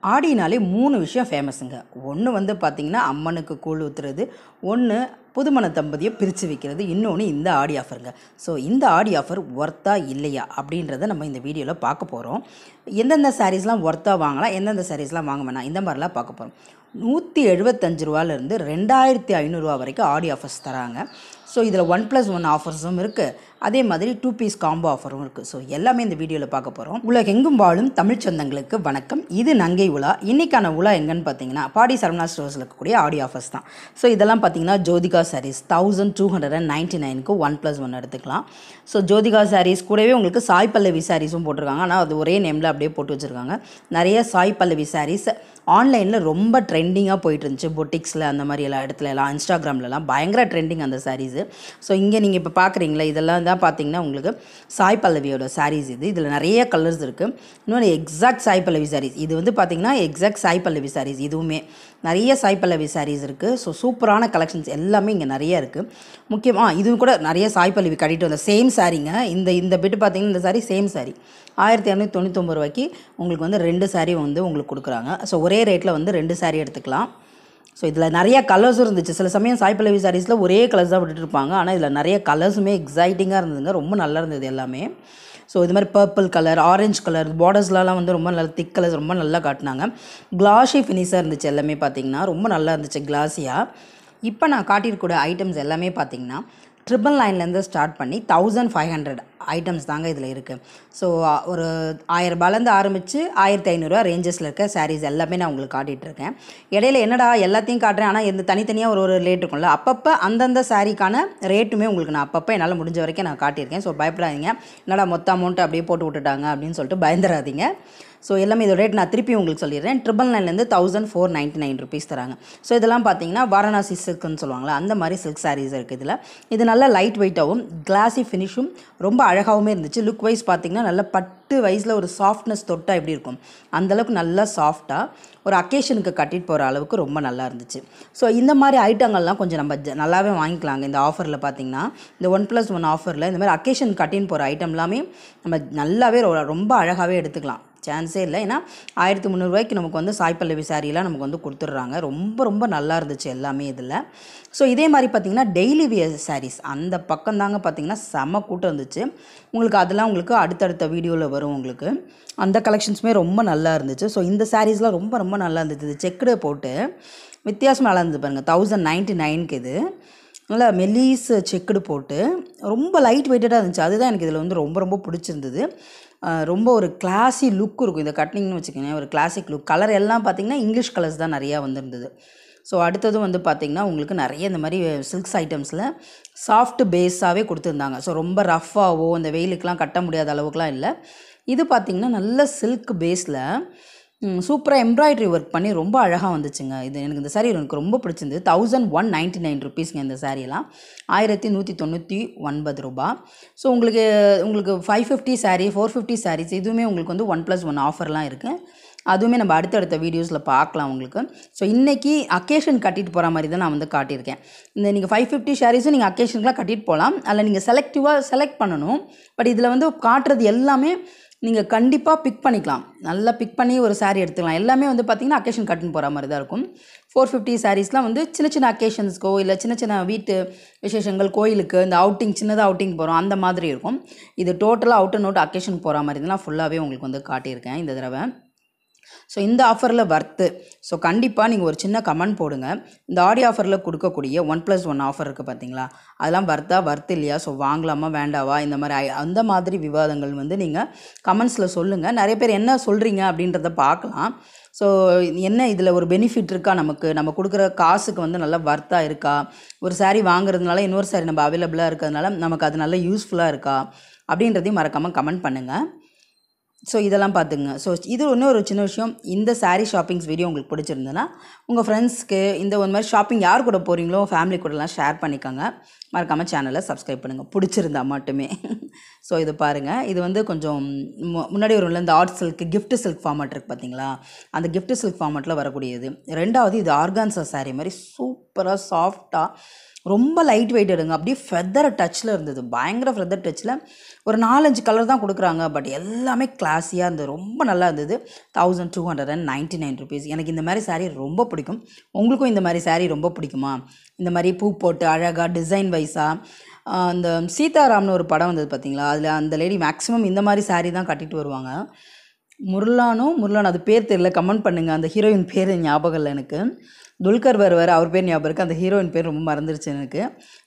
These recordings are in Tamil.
ஆடினாலே 3 விஷயம் ஃபேமஸுங்க. ஒன்று வந்து பார்த்திங்கன்னா அம்மனுக்கு கூழ் ஊற்றுறது, ஒன்று புதுமண தம்பதியை பிரித்து வைக்கிறது, இன்னொன்று இந்த ஆடி ஆஃபருங்க. ஸோ இந்த ஆடி ஆஃபர் ஒர்த்தா இல்லையா அப்படின்றத நம்ம இந்த வீடியோவில் பார்க்க போகிறோம். எந்தெந்த சாரீஸ்லாம் ஒர்த்தாக வாங்கலாம், எந்தெந்த சாரீஸ்லாம் வாங்க வேணாம், இந்த மாதிரிலாம் பார்க்க போகிறோம். 175 ரூபாலேருந்து 2500 வரைக்கும் ஆடி ஆஃபர்ஸ் தராங்க. ஸோ இதில் 1+1 ஆஃபர்ஸும் இருக்குது, அதே மாதிரி 2 பீஸ் காம்போ ஆஃபரும் இருக்குது. ஸோ எல்லாமே இந்த வீடியோவில் பார்க்க போகிறோம். உலகெங்கும் வாழும் தமிழ் சொந்தங்களுக்கு வணக்கம். இது நங்கை உலா. இன்றைக்கான உலா எங்கன்னு பார்த்தீங்கன்னா பாடி சரவணா ஸ்டோர்ஸில் இருக்கக்கூடிய ஆடி ஆஃபர்ஸ் தான். ஸோ இதெல்லாம் பார்த்தீங்கன்னா ஜோதிகா சாரீஸ் 1299க்கு 1+1 எடுத்துக்கலாம். ஸோ ஜோதிகா சாரீஸ் கூடவே உங்களுக்கு சாய் பல்லவி சாரீஸும் போட்டிருக்காங்க. ஆனால் அது ஒரே நேமில் அப்படியே போட்டு வச்சுருக்காங்க. நிறைய சாய் பல்லவி சாரீஸ் ஆன்லைனில் ரொம்ப ட்ரெண்டிங்காக போயிட்டு இருந்துச்சு. பொட்டிக்ஸில் அந்த மாதிரி எல்லா இடத்துலலாம், இன்ஸ்டாகிராம்லலாம் பயங்கர ட்ரெண்டிங் அந்த சாரீஸு. ஸோ இங்கே நீங்கள் இப்போ பார்க்குறீங்களா, இதெல்லாம் தான் பார்த்தீங்கன்னா உங்களுக்கு சாய் பல்லவியோட சாரீஸ். இதில் நிறைய கலர்ஸ் இருக்குது. இன்னொன்று எக்ஸாக்ட் சாய் பல்லவி சாரீஸ். இது வந்து பார்த்திங்கன்னா எக்ஸாக்ட் சாய் பல்லவி சாரீஸ். இதுவுமே நிறைய சாய் பல்லவி சாரீஸ் இருக்குது. ஸோ சூப்பரான கலெக்ஷன்ஸ் எல்லாமே இங்கே நிறைய இருக்குது. முக்கியமாக இதுவும் கூட நிறைய சாய் பல்லவி கட்டிட்டு வந்த சேம் சாரீங்க. இந்த பிட்டு பார்த்திங்கன்னா இந்த சாரீ சேம் சாரீ 1299 ரூபாய்க்கு உங்களுக்கு வந்து 2 சாரீ வந்து உங்களுக்கு கொடுக்குறாங்க. ஸோ ஒரே ரேட்டில் வந்து 2 சாரீ எடுத்துக்கலாம். ஸோ இதில் நிறையா கலர்ஸும் இருந்துச்சு. சில சமயம் சாய் பல்லவி சாரீஸில் ஒரே கலர்ஸ் தான் விட்டுட்டு இருப்பாங்க. ஆனால் இதில் நிறைய கலர்ஸுமே எக்ஸைட்டிங்காக இருந்ததுங்க. ரொம்ப நல்லா இருந்தது எல்லாமே. ஸோ இது மாதிரி பர்பிள் கலர், ஆரஞ்சு கலர், பார்டர்ஸ்லாம் வந்து ரொம்ப நல்ல திக் கலர்ஸ் ரொம்ப நல்லா காட்டினாங்க. கிளாஸி ஃபினிஷாக இருந்துச்சு எல்லாமே. பார்த்திங்கன்னா ரொம்ப நல்லா இருந்துச்சு கிளாஸியாக. இப்போ நான் காட்டியிருக்கூடிய ஐட்டம்ஸ் எல்லாமே பார்த்திங்கன்னா 999லேருந்து ஸ்டார்ட் பண்ணி 1500 ஐட்டம்ஸ் தாங்க இதில் இருக்குது. ஸோ ஒரு 1000 ரூபாயிலேருந்து ஆரம்பித்து 1500 ரேஞ்சஸில் இருக்க சாரீஸ் எல்லாமே நான் உங்களுக்கு காட்டிகிட்ருக்கேன். இடையில என்னடா எல்லாத்தையும் காட்டுறேன், ஆனால் இந்த தனித்தனியாக ஒரு ரேட் இருக்கும்ல, அப்பப்போ அந்தந்த சாரீக்கான ரேட்டுமே உங்களுக்கு நான் அப்பப்போ என்னால் முடிஞ்ச வரைக்கும் நான் காட்டியிருக்கேன். ஸோ பயப்படாதீங்க, என்னடா மொத்த அமௌண்ட்டு அப்படியே போட்டு விட்டுட்டாங்க அப்படின்னு சொல்லிட்டு பயந்துடாதீங்க. ஸோ எல்லாமே இதோட ரேட் நான் திருப்பி உங்களுக்கு சொல்லிடுறேன். 999லேருந்து 1499 ருபீஸ் தராங்க. ஸோ இதெல்லாம் பார்த்தீங்கன்னா வாரணாசி சில்க்குன்னு சொல்லுவாங்களா, அந்த மாதிரி சில்க் சாரீஸ் இருக்குது. இது நல்லா லைட் வெயிட்டாகவும் கிளாஸி ஃபினிஷும் ரொம்ப அழகாகவும் இருந்துச்சு. லுக் வைஸ் பார்த்திங்கன்னா நல்ல பட்டு வயசில் ஒரு சாஃப்ட்னஸ் தொட்டால் எப்படி இருக்கும் அந்தளவுக்கு நல்லா சாஃப்டாக ஒரு அக்கேஷனுக்கு கட்டிட்டு போகிற அளவுக்கு ரொம்ப நல்லா இருந்துச்சு. ஸோ இந்த மாதிரி ஐட்டங்கள்லாம் கொஞ்சம் நம்ம நல்லாவே வாங்கிக்கலாங்க இந்த ஆஃபரில். பார்த்திங்கன்னா இந்த 1+1 ஆஃபரில் இந்த மாதிரி அக்கேஷன் கட்டின்னு போகிற ஐட்டம் எல்லாமே நம்ம நல்லாவே ரொம்ப அழகாகவே எடுத்துக்கலாம். சான்ஸே இல்லை. ஏன்னா 1300 ரூபாய்க்கு நமக்கு வந்து சாய் பல்லவி சாரீலாம் நமக்கு வந்து கொடுத்துட்றாங்க. ரொம்ப நல்லா இருந்துச்சு எல்லாமே இதில். ஸோ இதே மாதிரி பார்த்திங்கன்னா டெய்லி வியர் சாரீஸ் அந்த பக்கம் தாங்க பார்த்திங்கன்னா செம கூட்டம் இருந்துச்சு. உங்களுக்கு அதெல்லாம் உங்களுக்கு அடுத்தடுத்த வீடியோவில் வரும். உங்களுக்கு அந்த கலெக்ஷன்ஸுமே ரொம்ப நல்லா இருந்துச்சு. ஸோ இந்த சாரீஸ்லாம் ரொம்ப நல்லா இருந்துச்சு. இது செக்குடு போட்டு வித்தியாசம் நல்லா இருந்தது பாருங்கள். 1099க்கு இது நல்லா மெலீஸ் செக்குடு போட்டு ரொம்ப லைட் வெயிட்டடாக இருந்துச்சு. அதுதான் எனக்கு இதில் வந்து ரொம்ப பிடிச்சிருந்தது. ரொம்ப ஒரு கிளாஸி லுக் இருக்கும் இதை கட்டினிங்னு வச்சுக்கோங்க. ஒரு கிளாசிக் லுக். கலர் எல்லாம் பார்த்திங்கன்னா இங்கிலீஷ் கலர்ஸ் தான் நிறையா வந்துருந்தது. ஸோ அடுத்தது வந்து பார்த்திங்கன்னா உங்களுக்கு நிறைய இந்த மாதிரி சில்க்ஸ் ஐட்டம்ஸில் சாஃப்ட் பேஸாகவே கொடுத்துருந்தாங்க. ஸோ ரொம்ப ரஃப்பாகவோ இந்த வெயிலுக்கெலாம் கட்ட முடியாத அளவுக்குலாம் இல்லை. இது பார்த்திங்கன்னா நல்ல சில்க் பேஸில் சூப்பராக எம்ப்ராய்டரி ஒர்க் பண்ணி ரொம்ப அழகாக வந்துச்சுங்க. இது எனக்கு இந்த சாரீ எனக்கு ரொம்ப பிடிச்சிருந்தது. 1199 ருபீஸ்ங்க இந்த சாரீலாம். 1199 ரூபா. ஸோ உங்களுக்கு 550 சாரீ, 450 சாரீஸ் இதுவுமே உங்களுக்கு வந்து 1+1 ஆஃபர்லாம் இருக்குது. அதுவுமே நம்ம அடுத்தடுத்த வீடியோஸில் பார்க்கலாம் உங்களுக்கு. ஸோ இன்றைக்கி அக்கேஷன் கட்டிட்டு போகிற மாதிரி தான் நான் வந்து காட்டியிருக்கேன். இந்த நீங்கள் 550 சாரீஸும் நீங்கள் அக்கேஷனுக்குலாம் கட்டிட்டு போகலாம். அதில் நீங்கள் செலக்ட் பண்ணணும். பட் இதில் வந்து காட்டுறது எல்லாமே நீங்கள் கண்டிப்பாக பிக் பண்ணிக்கலாம். நல்லா பிக் பண்ணி ஒரு சாரீ எடுத்துக்கலாம். எல்லாமே வந்து பார்த்திங்கன்னா அக்கேஷன் கட்டின்னு போகிற மாதிரி தான் இருக்கும். 450 சாரீஸ்லாம் வந்து சின்ன அக்கேஷன்ஸ்க்கோ இல்லை சின்ன வீட்டு விசேஷங்கள், கோயிலுக்கு இந்த சின்னதாக அவுட்டிங் போகிறோம் அந்த மாதிரி இருக்கும். இது டோட்டலாக அவுட் அண்ட் அவுட் அக்கேஷன் போகிற மாதிரி இதெல்லாம் ஃபுல்லாகவே உங்களுக்கு வந்து காட்டியிருக்கேன் இந்த தடவை. ஸோ இந்த ஆஃபரில் வர்த்து. ஸோ கண்டிப்பாக நீங்கள் ஒரு சின்ன கமெண்ட் போடுங்க. இந்த ஆடி ஆஃபரில் கொடுக்கக்கூடிய 1+1 ஆஃபர் இருக்குது பார்த்தீங்களா, அதெல்லாம் வர்த்து இல்லையா, ஸோ வாங்கலாமா வேண்டாவா, இந்த மாதிரி அந்த மாதிரி விவாதங்கள் வந்து நீங்கள் கமெண்ட்ஸில் சொல்லுங்கள். நிறைய பேர் என்ன சொல்கிறீங்க அப்படின்றத பார்க்கலாம். ஸோ என்ன இதில் ஒரு பெனிஃபிட் இருக்கா, நம்ம கொடுக்குற காசுக்கு வந்து நல்லா வர்த்தாக இருக்கா, ஒரு சாரீ வாங்குறதுனால இன்னொரு சாரீ நம்ம அவைலபிளாக இருக்கிறதுனால நமக்கு அது நல்லா யூஸ்ஃபுல்லாக இருக்கா அப்படின்றதையும் மறக்காமல் கமெண்ட் பண்ணுங்கள். ஸோ இதெல்லாம் பார்த்துங்க. ஸோ இது ஒரு சின்ன விஷயம். இந்த சாரீ ஷாப்பிங்ஸ் வீடியோ உங்களுக்கு பிடிச்சிருந்ததுன்னா உங்கள் ஃப்ரெண்ட்ஸ்க்கு இந்த ஒரு மாதிரி ஷாப்பிங் யார் கூட போகிறீங்களோ ஃபேமிலி கூடலாம் ஷேர் பண்ணிக்கோங்க. மறக்காமல் சேனலை சப்ஸ்கிரைப் பண்ணுங்கள் பிடிச்சிருந்தா மட்டுமே. ஸோ இது பாருங்கள், இது வந்து கொஞ்சம் முன்னாடி வரும்ல இந்த art silk gift silk format இருக்குது பார்த்தீங்களா, அந்த கிஃப்ட் சில்க் ஃபார்மேட்டில் வரக்கூடியது. ரெண்டாவது இது ஆர்கான்சா சாரீ மாதிரி சூப்பராக சாஃப்டாக ரொம்ப லைட் வெயிட் எடுங்க, அப்படியே ஃபெதர் டச்சில் இருந்தது, பயங்கர ஃபெதர் டச்சில். ஒரு 4-5 கலர் தான் கொடுக்குறாங்க, பட் எல்லாமே கிளாஸியாக இருந்தது, ரொம்ப நல்லா இருந்தது. 1299 ருபீஸ். எனக்கு இந்த மாதிரி சாரீ ரொம்ப பிடிக்கும். உங்களுக்கும் இந்த மாதிரி சாரீ ரொம்ப பிடிக்குமா? இந்த மாதிரி பூ போட்டு அழகாக டிசைன் வைஸாக, அந்த சீதாராம்னு ஒரு படம் வந்தது பார்த்தீங்களா, அதில் அந்த லேடி மேக்ஸிமம் இந்த மாதிரி சாரீ தான் கட்டிட்டு வருவாங்க. முர்லானோ அது பேர் தெரியல, கமெண்ட் பண்ணுங்கள். அந்த ஹீரோயின் பேர் ஞாபகம் இல்லை எனக்கு. துல்கர் வருவார், அவர் பேர் ஞாபகம் இருக்குது, அந்த ஹீரோயின் பேர் ரொம்ப மறந்துருச்சு எனக்கு.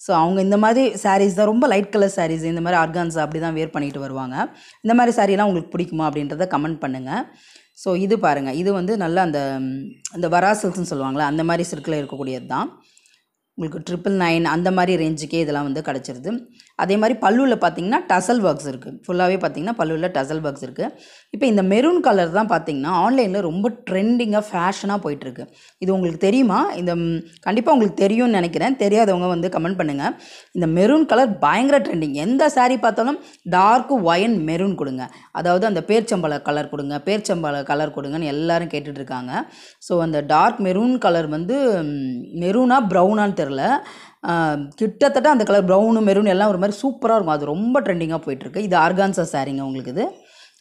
ஸோ அவங்க இந்த மாதிரி சாரீஸ் தான், ரொம்ப லைட் கலர் சாரீஸ், இந்த மாதிரி ஆர்கான்ஸா அப்படி தான் வேர் பண்ணிட்டு வருவாங்க. இந்த மாதிரி சாரீலாம் உங்களுக்கு பிடிக்குமா அப்படின்றத கமெண்ட் பண்ணுங்கள். ஸோ இது பாருங்கள், இது வந்து நல்லா அந்த வரா சில்க்ஸ்னு சொல்லுவாங்களே அந்த மாதிரி சில்கில் இருக்கக்கூடியது தான். உங்களுக்கு 999 அந்த மாதிரி ரேஞ்சுக்கே இதெல்லாம் வந்து கிடச்சிருது. அதே மாதிரி பல்லுவில் பார்த்தீங்கன்னா டசல் ஒர்க்ஸ் இருக்குது, ஃபுல்லாகவே பார்த்தீங்கன்னா பல்லுவில் டசல் ஒர்க்ஸ் இருக்குது. இப்போ இந்த மெரூன் கலர் தான் பார்த்தீங்கன்னா ஆன்லைனில் ரொம்ப ட்ரெண்டிங்காக ஃபேஷனாக போயிட்டுருக்கு. இது உங்களுக்கு தெரியுமா? கண்டிப்பாக உங்களுக்கு தெரியும்னு நினைக்கிறேன். தெரியாதவங்க வந்து கமெண்ட் பண்ணுங்கள். இந்த மெரூன் கலர் பயங்கர ட்ரெண்டிங். எந்த சாரீ பார்த்தாலும் டார்க்கு ஒயின் மெரூன் கொடுங்க, அதாவது அந்த பேர்ச்சம்பழ கலர் கொடுங்க, பேர்ச்சம்பழ கலர் கொடுங்கன்னு எல்லாரும் கேட்டுட்ருக்காங்க. ஸோ அந்த டார்க் மெரூன் கலர் வந்து மெரூனா ப்ரௌனான்னு தெரில, கிட்டத்தட்ட அந்த கலர் ப்ரௌனு மெரூன் எல்லாம் ஒரு மாதிரி சூப்பராக இருக்கும். அது ரொம்ப ட்ரெண்டிங்காக போயிட்டுருக்கு. இது ஆர்கான்சா சாரீங்க உங்களுக்கு.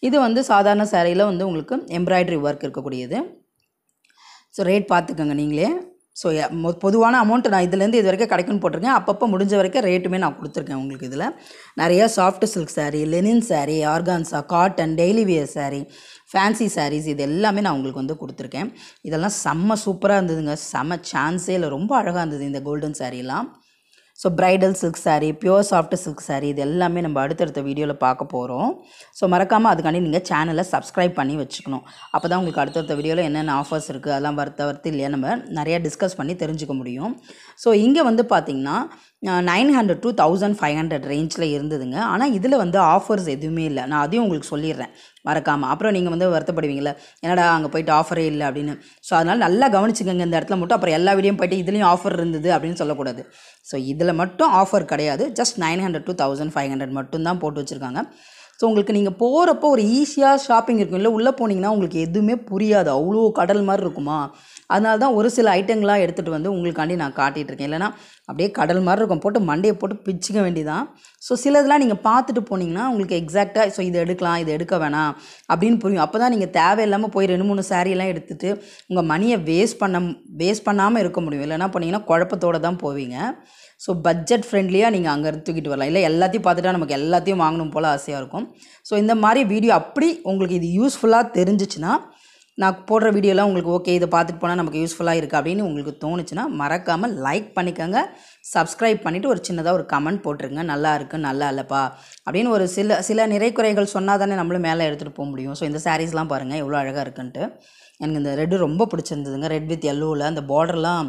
இது வந்து சாதாரண சாரியில் வந்து உங்களுக்கு எம்ப்ராய்டரி ஒர்க் இருக்கக்கூடியது. ஸோ ரேட் பார்த்துக்கோங்க நீங்களே. ஸோ பொதுவான அமௌண்ட் நான் இதுலேருந்து இது வரைக்கும் கிடைக்குன்னு போட்டிருக்கேன். அப்பப்போ முடிஞ்ச வரைக்கும் ரேட்டுமே நான் கொடுத்துருக்கேன் உங்களுக்கு. இதில் நிறையா soft silk sari, linen sari, organza, cotton, daily wear sari, fancy saris, இது எல்லாமே நான் உங்களுக்கு வந்து கொடுத்துருக்கேன். இதெல்லாம் செம்ம சூப்பராக இருந்ததுங்க, செம்ம சான்ஸே இல்லை, ரொம்ப அழகாக இருந்தது இந்த கோல்டன் சாரீலாம். So bridal silk sari, pure soft silk sari, இது எல்லாமே நம்ம அடுத்தடுத்த வீடியோவில் பார்க்க போகிறோம். ஸோ மறக்காமல் அதுக்காண்டி நீங்கள் சேனலை சப்ஸ்கிரைப் பண்ணி வச்சுக்கணும். அப்போ தான் உங்களுக்கு அடுத்தடுத்த வீடியோவில் என்னென்ன ஆஃபர்ஸ் இருக்குது அதெல்லாம் வருத்து இல்லையா நம்ம நிறையா டிஸ்கஸ் பண்ணி தெரிஞ்சுக்க முடியும். ஸோ இங்கே வந்து பார்த்திங்கன்னா 900 to 1500 ரேஞ்சில் இருந்ததுங்க. ஆனால் இதில் வந்து ஆஃபர்ஸ் எதுவுமே இல்லை, நான் அதையும் உங்களுக்கு சொல்லிடுறேன் மறக்காமல். அப்புறம் நீங்கள் வந்து வருத்தப்படுவீங்களே, என்னடா அங்கே போய்ட்டு ஆஃபரே இல்லை அப்படின்னு. ஸோ அதனால் நல்லா கவனிச்சுக்கோங்க இந்த இடத்துல மட்டும். அப்புறம் எல்லா வீடியோவும் போய்ட்டு இதுலேயும் ஆஃபர் இருந்தது அப்படின்னு சொல்லக்கூடாது. ஸோ இதில் மட்டும் ஆஃபர் கிடையாது, ஜஸ்ட் 900 to 1500 மட்டும்தான் போட்டு வச்சுருக்காங்க. ஸோ உங்களுக்கு நீங்கள் போகிறப்போ ஒரு ஈஸியாக ஷாப்பிங் இருக்கும், இல்லை உள்ளே போனீங்கன்னா உங்களுக்கு எதுவுமே புரியாது, அவ்வளோ கடல் மாதிரி இருக்குமா. அதனால தான் ஒரு சில ஐட்டங்களாக எடுத்துகிட்டு வந்து உங்களுக்காண்டி நான் காட்டிகிட்ருக்கேன். இல்லைனா அப்படியே கடல் மாதிரி இருக்கும், போட்டு மண்டையை போட்டு பிச்சுக்க வேண்டியதான். ஸோ சிலதெல்லாம் நீங்கள் பார்த்துட்டு போனீங்கன்னா உங்களுக்கு எக்ஸாக்டாக ஸோ இது எடுக்கலாம் இது எடுக்க வேணாம் அப்படின்னு புரியும். அப்போ தான் நீங்கள் தேவையில்லாமல் போய் 2-3 சாரீலாம் எடுத்துகிட்டு உங்கள் மணியை வேஸ்ட் பண்ணாமல் இருக்க முடியும். இல்லைனா போனீங்கன்னா குழப்பத்தோடு தான் போவீங்க. ஸோ பட்ஜெட் ஃப்ரெண்ட்லியாக நீங்கள் அங்கே தூக்கிட்டு வரலாம். இல்லை எல்லாத்தையும் பார்த்துட்டா நமக்கு எல்லாத்தையும் வாங்கணும் போல் ஆசையாக இருக்கும். ஸோ இந்த மாதிரி வீடியோ அப்படி உங்களுக்கு இது யூஸ்ஃபுல்லாக தெரிஞ்சிச்சுன்னா, நான் போடுற வீடியோலாம் உங்களுக்கு ஓகே இதை பார்த்துட்டு போனால் நமக்கு யூஸ்ஃபுல்லாக இருக்குது அப்படின்னு உங்களுக்கு தோணுச்சுன்னா மறக்காமல் லைக் பண்ணிக்கோங்க, சப்ஸ்கிரைப் பண்ணிவிட்டு ஒரு சின்னதாக ஒரு கமெண்ட் போட்டுருங்க, நல்லா இருக்குது நல்லா இல்லைப்பா அப்படின்னு. ஒரு சில நிறைக்குறைகள் சொன்னால் தானே நம்மளும் மேலே எடுத்துகிட்டு போக முடியும். ஸோ இந்த சாரீஸ்லாம் பாருங்கள் எவ்வளோ அழகாக இருக்குன்ட்டு. எனக்கு இந்த ரெட்டு ரொம்ப பிடிச்சிருந்ததுங்க, ரெட் வித் எல்லோவில் அந்த பார்டர்லாம்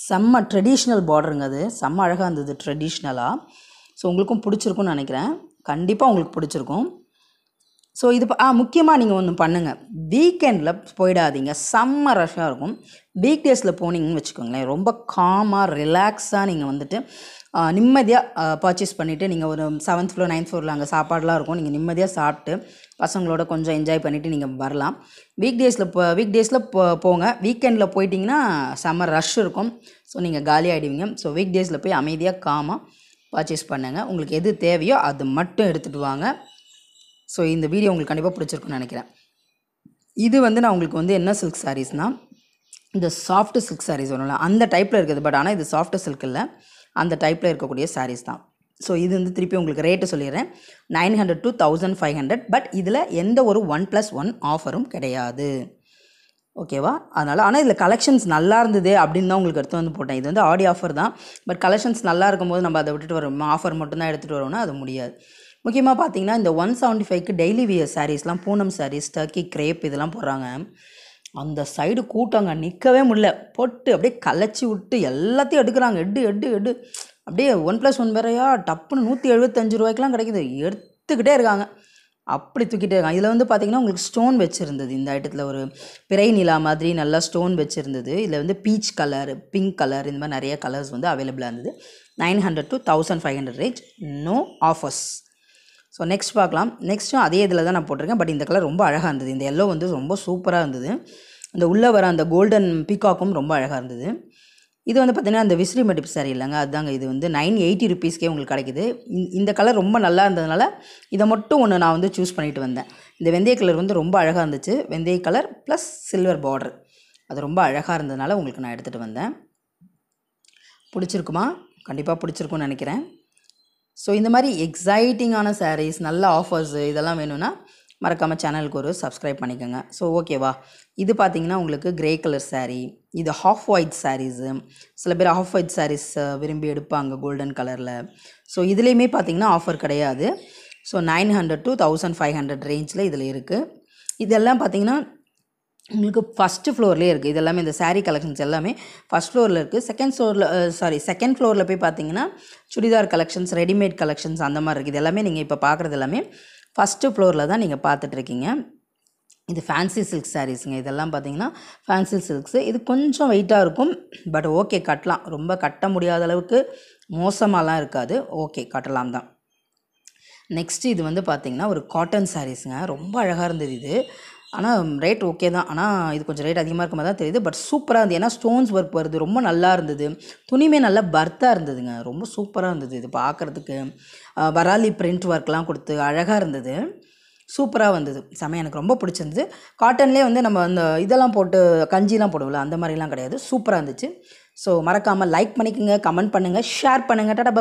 செம்ம ட்ரெடிஷ்னல் பார்டருங்க, அது செம்ம அழகாக இருந்தது ட்ரெடிஷ்னலாக. ஸோ உங்களுக்கும் பிடிச்சிருக்குன்னு நினைக்கிறேன், கண்டிப்பாக உங்களுக்கு பிடிச்சிருக்கும். ஸோ இது முக்கியமாக நீங்கள் ஒன்று பண்ணுங்கள், வீக்கெண்டில் போயிடாதீங்க, செம்ம ரஷ்ஷாக இருக்கும். வீக் டேஸில் போனீங்கன்னு வச்சுக்கோங்களேன், ரொம்ப காமாக ரிலாக்ஸாக நீங்கள் வந்துட்டு நிம்மதியாக பர்ச்சேஸ் பண்ணிவிட்டு நீங்கள் ஒரு 7th floor 9th floor அங்கே சாப்பாடெலாம் இருக்கும், நீங்கள் நிம்மதியாக சாப்பிட்டு பசங்களோட கொஞ்சம் என்ஜாய் பண்ணிவிட்டு நீங்கள் வரலாம். வீக் டேஸில் போங்க. வீக்கெண்டில் போயிட்டிங்கன்னா செம்ம ரஷ் இருக்கும், ஸோ நீங்கள் காலி ஆகிடுவீங்க. ஸோ வீக் டேஸில் போய் அமைதியாக காமாக பர்ச்சேஸ் பண்ணுங்கள். உங்களுக்கு எது தேவையோ அது மட்டும் எடுத்துகிட்டு வாங்க. ஸோ இந்த வீடியோ உங்களுக்கு கண்டிப்பாக பிடிச்சிருக்குன்னு நினைக்கிறேன். இது வந்து நான் உங்களுக்கு வந்து என்ன சில்க் சாரீஸ்னால், இந்த சாஃப்ட் சில்க் சாரீஸ் வரும்ல அந்த டைப்பில் இருக்குது. பட் ஆனால் இது சாஃப்ட் சில்க் இல்லை, அந்த டைப்பில் இருக்கக்கூடிய சாரீஸ் தான். ஸோ இது வந்து திருப்பி உங்களுக்கு ரேட்டு சொல்லிடுறேன், 900 to 1500. பட் இதில் எந்த ஒரு 1+1 ஆஃபரும் கிடையாது, ஓகேவா? ஆனால் இதில் கலெக்ஷன்ஸ் நல்லா இருந்தது அப்படின்னு தான் உங்களுக்கு எடுத்து வந்து போட்டேன். இது வந்து ஆடி ஆஃபர் தான், பட் கலெக்ஷன்ஸ் நல்லா இருக்கும்போது நம்ம அதை விட்டுட்டு வரோம், ஆஃபர் மட்டும்தான் எடுத்துகிட்டு வரோம்னா அது முடியாது. முக்கியமாக பார்த்தீங்கன்னா இந்த 175க்கு டெய்லி வியர் சாரீஸ்லாம், பூனம் சாரீஸ், டர்க்கி கிரேப் இதெல்லாம் போடுறாங்க. அந்த சைடு கூட்டங்க நிற்கவே முடியல, போட்டு அப்படியே கலைச்சி விட்டு எல்லாத்தையும் எடுக்கிறாங்க, எடு அப்படியே 1+1 வேறையா டப்புன்னு 175 ரூபாய்க்குலாம் கிடைக்குது, எடுத்துக்கிட்டே இருக்காங்க, அப்படி தூக்கிட்டே இருக்காங்க. இதில் வந்து பார்த்திங்கன்னா உங்களுக்கு ஸ்டோன் வச்சுருந்தது, இந்த ஐட்டத்தில் ஒரு பிறை நிலா மாதிரி நல்லா ஸ்டோன் வச்சுருந்தது. இதில் வந்து பீச் கலர், பிங்க் கலர், இந்த மாதிரி நிறைய கலர்ஸ் வந்து அவைலபிளாக இருந்தது. 900 to 1500 range, no offers. So next பார்க்கலாம். நெக்ஸ்ட்டும் அதே இதில் தான் நான் போட்டிருக்கேன். பட் இந்த கலர் ரொம்ப அழகாக இருந்தது. இந்த எல்லோ வந்து ரொம்ப சூப்பராக இருந்தது. இந்த உள்ளே வர அந்த கோல்டன் பீகாக்கும் ரொம்ப அழகாக இருந்தது. இது வந்து பார்த்திங்கன்னா அந்த விசிறி மடிப்பு சாரி இல்லைங்க, அதுதாங்க. இது வந்து 980 ருபீஸ்க்கே உங்களுக்கு கிடைக்குது. இந்த கலர் ரொம்ப நல்லா இருந்ததுனால இதை மட்டும் ஒன்று நான் வந்து சூஸ் பண்ணிட்டு வந்தேன். இந்த வெந்தய கலர் வந்து ரொம்ப அழகாக இருந்துச்சு. வெந்தய கலர் ப்ளஸ் சில்வர் பார்டர், அது ரொம்ப அழகாக இருந்ததுனால உங்களுக்கு நான் எடுத்துகிட்டு வந்தேன். பிடிச்சிருக்குமா? கண்டிப்பாக பிடிச்சிருக்குன்னு நினைக்கிறேன். ஸோ இந்த மாதிரி எக்ஸைட்டிங்கான சாரீஸ், நல்ல ஆஃபர்ஸு இதெல்லாம் வேணும்னா மறக்காமல் சேனலுக்கு ஒரு சப்ஸ்கிரைப் பண்ணிக்கோங்க. ஸோ ஓகேவா? இது பார்த்திங்கன்னா உங்களுக்கு கிரே கலர் சாரீ, இது ஹாஃப் ஒயிட் சாரீஸு. சில பேர் ஹாஃப் ஒயிட் சாரீஸ் விரும்பி எடுப்பாங்க கோல்டன் கலரில். ஸோ இதுலேயுமே பார்த்திங்கன்னா ஆஃபர் கிடையாது. ஸோ 900 to 1500 ரேஞ்சில் இதில் இருக்குது. இதெல்லாம் பார்த்திங்கன்னா உங்களுக்கு ஃபஸ்ட்டு ஃப்ளோர்லேயே இருக்குது. இது எல்லாமே இந்த சாரீ கலெக்ஷன்ஸ் எல்லாமே ஃபஸ்ட் ஃப்ளோரில் இருக்குது. செகண்ட் ஃப்ளோரில் போய் பார்த்தீங்கன்னா சுடிதார் கலெக்ஷன்ஸ், ரெடிமேட் கலெக்ஷன்ஸ் அந்த மாதிரி இருக்குது. இது எல்லாமே நீங்கள் இப்போ பார்க்குறது எல்லாமே ஃபஸ்ட்டு ஃப்ளோரில் தான் நீங்கள் பார்த்துட்ருக்கீங்க. இது ஃபேன்சி சில்க் சாரீஸுங்க. இதெல்லாம் பார்த்தீங்கன்னா ஃபேன்சி சில்க்ஸு. இது கொஞ்சம் வெயிட்டாக இருக்கும், பட் ஓகே கட்டலாம். ரொம்ப கட்ட முடியாத அளவுக்கு மோசமாலாம் இருக்காது, ஓகே கட்டலாம் தான். நெக்ஸ்ட்டு இது வந்து பார்த்திங்கன்னா ஒரு காட்டன் சாரீஸுங்க. ரொம்ப அழகாக இருந்தது இது. ஆனால் ரேட் ஓகே தான். ஆனால் இது கொஞ்சம் ரேட் அதிகமாக இருக்க மாதிரி தான் தெரியுது. பட் சூப்பராக இருந்தது. ஏன்னா ஸ்டோன்ஸ் ஒர்க் வருது, ரொம்ப நல்லா இருந்தது. துணிமே நல்லா பர்த்தாக இருந்ததுங்க. ரொம்ப சூப்பராக இருந்தது. இது பார்க்குறதுக்கு வராலி பிரிண்ட் ஒர்க்லாம் கொடுத்து அழகாக இருந்தது. சூப்பராக வந்தது. செமையாக எனக்கு ரொம்ப பிடிச்சிருந்தது. காட்டன்லேயே வந்து நம்ம அந்த இதெல்லாம் போட்டு கஞ்சிலாம் போடுவோம்ல, அந்த மாதிரிலாம் கிடையாது. சூப்பராக இருந்துச்சு. ஸோ மறக்காமல் லைக் பண்ணிக்கோங்க, கமெண்ட் பண்ணுங்கள், ஷேர் பண்ணுங்கள். டாடா.